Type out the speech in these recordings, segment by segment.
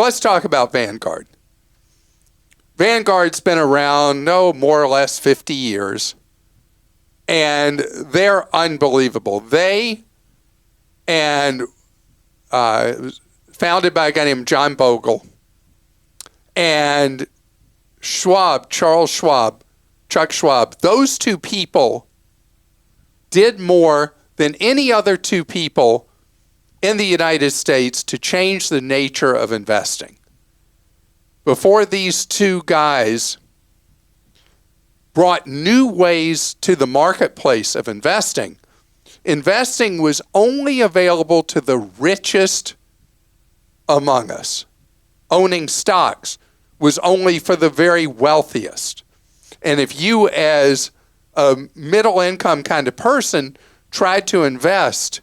let's talk about Vanguard. Vanguard's been around, more or less 50 years. And they're unbelievable. They and founded by a guy named John Bogle and Chuck Schwab, those two people did more than any other two people in the United States to change the nature of investing. Before these two guys brought new ways to the marketplace of investing, investing was only available to the richest among us. Owning stocks was only for the very wealthiest. And if you, as a middle income kind of person, tried to invest,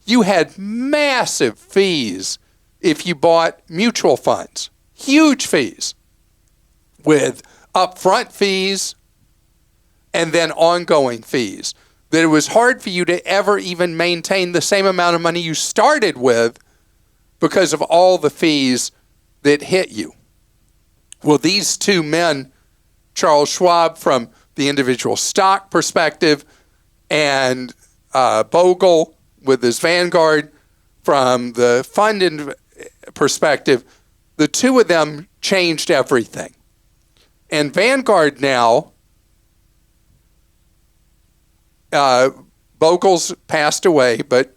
you had massive fees if you bought mutual funds. Huge fees with upfront fees and then ongoing fees. That it was hard for you to ever even maintain the same amount of money you started with because of all the fees that hit you. Well, these two men, Charles Schwab from the individual stock perspective and Bogle with his Vanguard from the fund perspective, the two of them changed everything. And Vanguard now, Bogle's passed away, but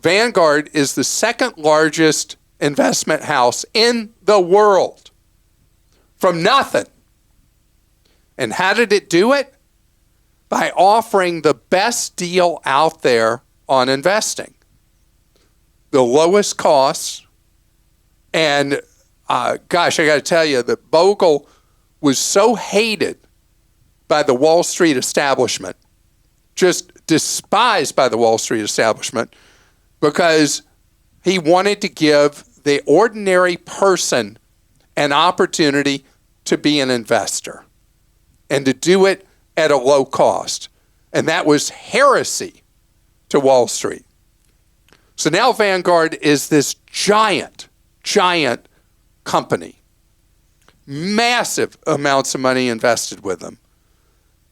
Vanguard is the second largest investment house in the world from nothing. And how did it do it? By offering the best deal out there on investing. The lowest costs. And gosh, I got to tell you that Bogle was so hated by the Wall Street establishment, just despised by the Wall Street establishment, because he wanted to give the ordinary person an opportunity to be an investor and to do it at a low cost. And that was heresy to Wall Street. So now Vanguard is this giant company. Massive amounts of money invested with them.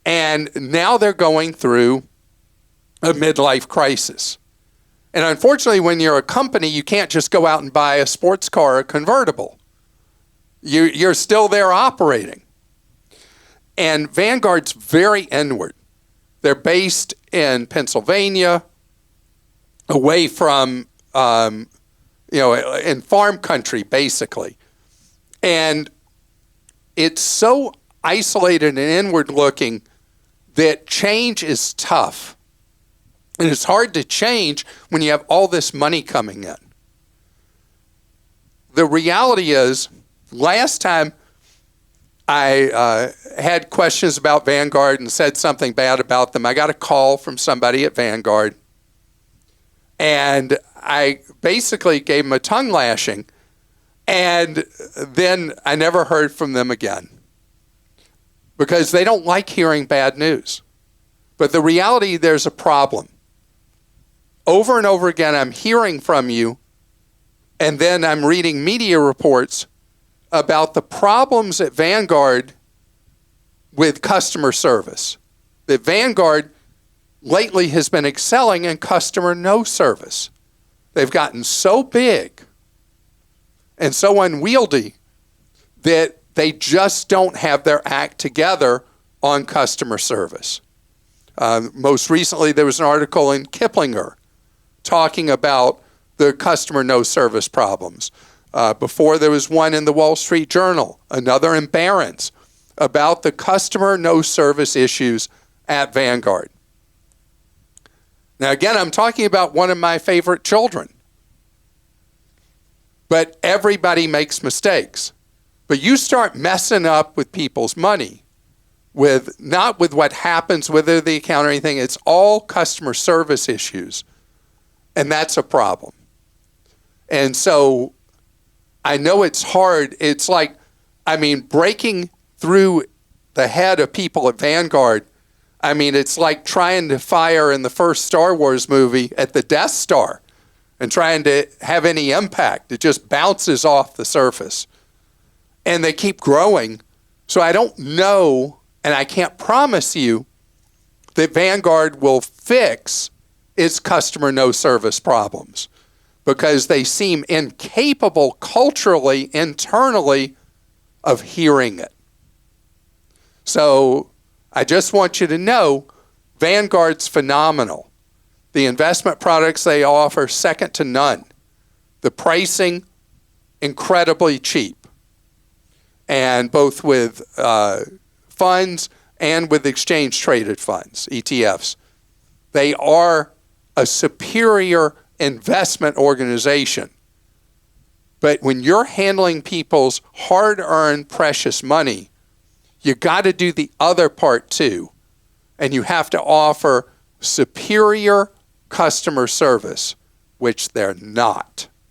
And now they're going through a midlife crisis. And unfortunately, when you're a company, you can't just go out and buy a sports car or a convertible. You're still there operating. And Vanguard's very inward. They're based in Pennsylvania, away from, in farm country, basically. And it's so isolated and inward looking that change is tough. And it's hard to change when you have all this money coming in. The reality is, last time I had questions about Vanguard and said something bad about them, I got a call from somebody at Vanguard. And I basically gave them a tongue lashing. And then I never heard from them again. Because they don't like hearing bad news. But the reality, there's a problem. Over and over again, I'm hearing from you, and then I'm reading media reports about the problems at Vanguard with customer service. That Vanguard lately has been excelling in customer no service. They've gotten so big and so unwieldy that they just don't have their act together on customer service. Most recently, there was an article in Kiplinger talking about the customer no service problems. Before, there was one in the Wall Street Journal, another in Barron's, about the customer no service issues at Vanguard. Now, again, I'm talking about one of my favorite children. But everybody makes mistakes. But you start messing up with people's money, not with what happens with the account or anything. It's all customer service issues. And that's a problem. And so I know it's hard. It's like, breaking through the head of people at Vanguard. It's like trying to fire in the first Star Wars movie at the Death Star. and trying to have any impact. It just bounces off the surface. And they keep growing. So I don't know, and I can't promise you that Vanguard will fix its customer no service problems, because they seem incapable culturally, internally, of hearing it. So I just want you to know Vanguard's phenomenal. The investment products they offer, second to none. The pricing, incredibly cheap. And both with funds and with exchange-traded funds, ETFs. They are a superior investment organization. But when you're handling people's hard-earned precious money, you got to do the other part too. And you have to offer superior customer service, which they're not.